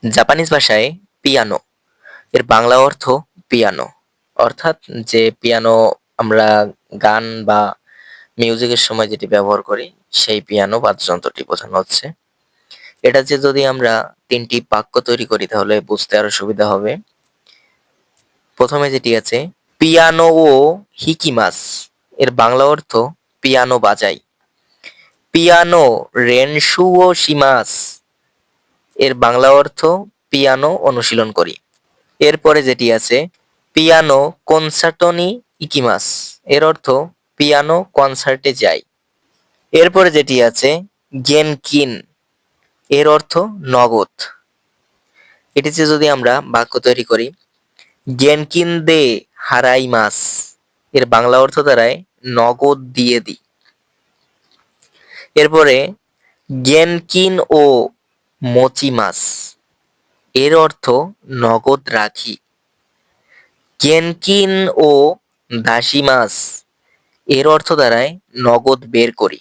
Japanese ভাষায় piano এর বাংলা অর্থ পিয়ানো, অর্থাৎ যে পিয়ানো আমরা গান বা মিউজিকের সময় যেটি ব্যবহার করি সেই পিয়ানো বাদ্যযন্ত্রটি বোঝানো হচ্ছে। এটা যে যদি আমরা ৩টি বাক্য তৈরি করি তাহলে বুঝতে আরো সুবিধা হবে। প্রথমে যেটি আছে পিয়ানো ও হিকিমাস এর বাংলা অর্থ পিয়ানো বাজাই। পিয়ানো রেনশু ও শিমাস এর বাংলা অর্থ পিয়ানো অনুশীলন করি। এরপরে যেটি আছে পিয়ানো কনসার্টো নি ইকিমাস এর অর্থ পিয়ানো কনসার্টে যাই। এরপরে যেটি আছে গেনকিন এর অর্থ নগদ। এটিতে যদি আমরা বাক্য তৈরি করি গেনকিন দে হারাইমাস এর বাংলা অর্থ দাঁড়ায় নগদ দিয়ে দিই। এরপরে গেনকিন ও মোচিমাস এর অর্থ নগদ রাখি। গেনকিন ও দাসিমাস এর অর্থ দাঁড়ায় নগদ বের করি।